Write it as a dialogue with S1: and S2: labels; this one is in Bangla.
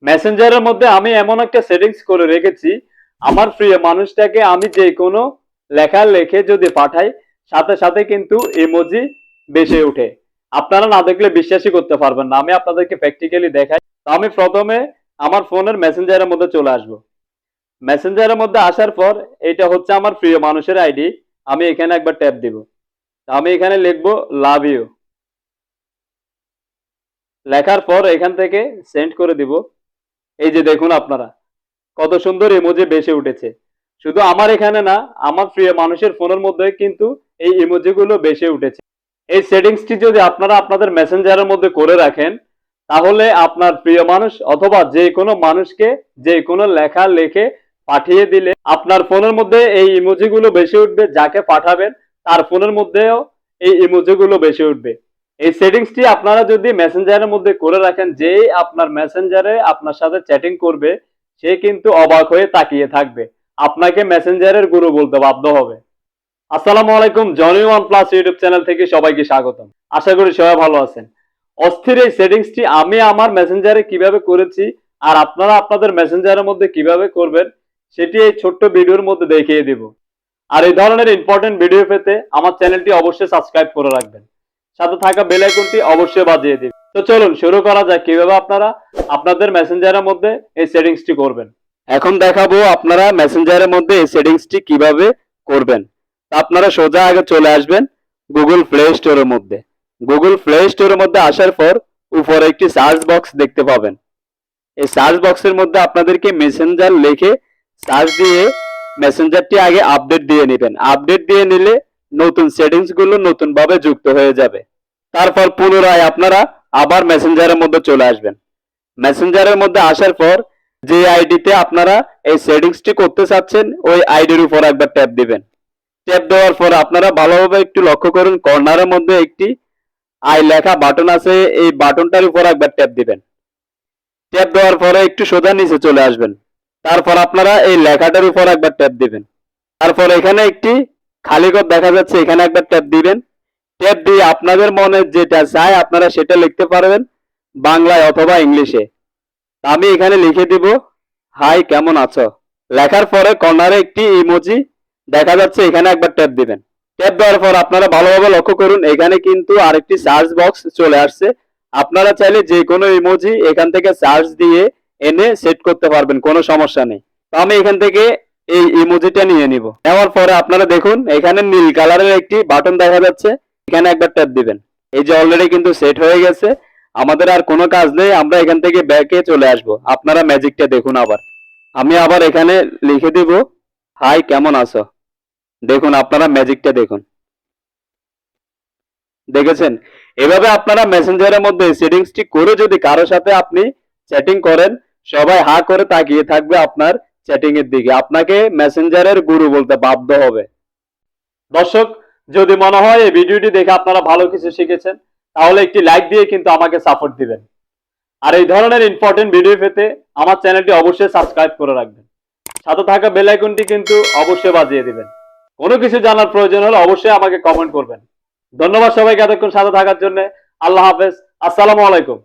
S1: মেসেঞ্জারের মধ্যে আমি এমন একটা সেটিংস করে রেখেছি, আমার প্রিয় মানুষটাকে আমি যে কোনো লেখা লিখে যদি পাঠাই, সাথে সাথে কিন্তু ইমোজি বেশি ওঠে। আপনারা না দেখলে বিশ্বাসই করতে পারবেন না। আমি আপনাদেরকে প্র্যাকটিক্যালি দেখাই। তো আমি প্রথমে আমার ফোনের মেসেঞ্জারের মধ্যে চলে আসব। মেসেঞ্জারের মধ্যে আসার পর এটা হচ্ছে আমার প্রিয় মানুষের আইডি। আমি এখানে একবার ট্যাপ দিব। আমি এখানে লিখবো লাভ ইউ। লেখার পর এখান থেকে সেন্ড করে দিব। এই যে দেখুন আপনারা কত সুন্দর ইমোজি বেশি উঠেছে। শুধু আমার এখানে না, আমার প্রিয় মানুষের ফোনের মধ্যে কিন্তু এই ইমোজি গুলো বেশি উঠেছে। এই সেটিংসটি যদি আপনারা আপনাদের মেসেঞ্জারের মধ্যে করে রাখেন, তাহলে আপনার প্রিয় মানুষ অথবা যে কোনো মানুষকে যে কোনো লেখা লিখে পাঠিয়ে দিলে আপনার ফোনের মধ্যে এই ইমোজি গুলো বেশি উঠবে। যাকে পাঠাবেন তার ফোনের মধ্যেও এই ইমোজি গুলো বেশি উঠবে। এই সেটিংসটি আপনারা যদি মেসেঞ্জারের মধ্যে করে রাখেন, যেই আপনার মেসেঞ্জারে আপনার সাথে চ্যাটিং করবে সে কিন্তু অবাক হয়ে তাকিয়ে থাকবে, আপনাকে মেসেঞ্জারের গুরু বলতে বাধ্য হবে। আসসালামু আলাইকুম, Johnny one plus YouTube channel থেকে সবাইকে স্বাগতম। আশা করি সবাই ভালো আছেন। অস্থির এই সেটিংসটি আমি আমার মেসেঞ্জারে কিভাবে করেছি আর আপনারা আপনাদের মেসেঞ্জারের মধ্যে কিভাবে করবেন সেটি এই ছোট্ট ভিডিওর মধ্যে দেখিয়ে দিব। আর এই ধরনের ইম্পর্টেন্ট ভিডিও পেতে আমার চ্যানেলটি অবশ্যই সাবস্ক্রাইব করে রাখবেন, সাথে থাকা বেল আইকনটি অবশ্যই বাজিয়ে দিন। তো চলুন শুরু করা যাক কিভাবে আপনারা আপনাদের মেসেঞ্জারের মধ্যে এই সেটিংসটি করবেন। এখন দেখাবো আপনারা মেসেঞ্জারের মধ্যে এই সেটিংসটি কিভাবে করবেন। আপনারা সোজা আগে চলে আসবেন গুগল প্লে স্টোরের মধ্যে। গুগল প্লে স্টোরের মধ্যে আসার পর উপরে একটি সার্চ বক্স দেখতে পাবেন। এই সার্চ বক্সের মধ্যে আপনাদেরকে মেসেঞ্জার লিখে সার্চ দিয়ে মেসেঞ্জারটি আগে আপডেট দিয়ে নেবেন। আপডেট দিয়ে নিলে নতুন সেটিংস গুলো নতুন ভাবে যুক্ত হয়ে যাবে। তারপর পুনরায় আপনারা আবার মেসেঞ্জারের মধ্যে চলে আসবেন। মেসেঞ্জারের মধ্যে আসার পর যে আইডিতে আপনারা এই সেটিংসটি করতে চাচ্ছেন ওই আইডির উপর একবার ট্যাপ দিবেন। ট্যাপ দেওয়ার পর আপনারা ভালোভাবে একটু লক্ষ্য করুন, কর্নারের মধ্যে একটি আই লেখা বাটন আছে, এই বাটনটার উপর একবার ট্যাপ দিবেন। ট্যাপ দেওয়ার পরে একটু সোজা নিচে চলে আসবেন। তারপর আপনারা এই লেখাটার উপর একবার ট্যাপ দিবেন। তারপর এখানে একটি খালি ঘর দেখা যাচ্ছে, এখানে একবার ট্যাপ দিবেন। ট্যাপ দিয়ে আপনাদের মনে যেটা চায় আপনারা সেটা লিখতে পারবেন, বাংলায় অথবা ইংলিশে। আমি এখানে লিখে দিব হাই কেমন আছো। লেখার পরে কর্নারে একটি ইমোজি দেখা যাচ্ছে, এখানে একবার ট্যাপ দিবেন। ট্যাপ দেওয়ার পর আপনারা ভালোভাবে লক্ষ্য করুন, এখানে কিন্তু আরেকটি সার্চ বক্স চলে আসছে। আপনারা চাইলে যে কোনো ইমোজি এখান থেকে সার্চ দিয়ে এনে সেট করতে পারবেন, কোনো সমস্যা নেই। তো আমি এখান থেকে এই ইমোজিটা নিয়ে নিব। নেওয়ার পরে আপনারা দেখুন এখানে নীল কালারের একটি বাটন দেখা যাচ্ছে, এখানে একবার ট্যাপ দিবেন। এই যে অলরেডি কিন্তু সেট হয়ে গেছে, আমাদের আর কোনো কাজ নেই, আমরা এখান থেকে ব্যাকে চলে আসব। আপনারা ম্যাজিকটা দেখুন। আবার আমি আবার এখানে লিখে দিব হাই কেমন আছো। দেখুন আপনারা ম্যাজিকটা দেখুন, দেখেছেন? এভাবে আপনারা মেসেঞ্জারের মধ্যে সেটিংসটি করে যদি কারোর সাথে আপনি চ্যাটিং করেন, সবাই হা করে তাকিয়ে থাকবে আপনার চ্যাটিং এর দিকে, আপনাকে মেসেঞ্জারের গুরু বলতে বাধ্য হবে। দর্শক, যদি মনে হয় এই ভিডিওটি দেখে আপনারা ভালো কিছু শিখেছেন, তাহলে একটি লাইক দিয়ে কিন্তু আমাকে সাপোর্ট দিবেন। আর এই ধরনের ইম্পর্টেন্ট ভিডিও পেতে আমার চ্যানেলটি অবশ্যই সাবস্ক্রাইব করে রাখবেন, সাথে থাকা বেল আইকনটি কিন্তু অবশ্যই বাজিয়ে দিবেন। কোনো কিছু জানার প্রয়োজন হলে অবশ্যই আমাকে কমেন্ট করবেন। ধন্যবাদ সবাইকে এতক্ষণ সাথে থাকার জন্য। আল্লাহ হাফেজ, আসসালামু আলাইকুম।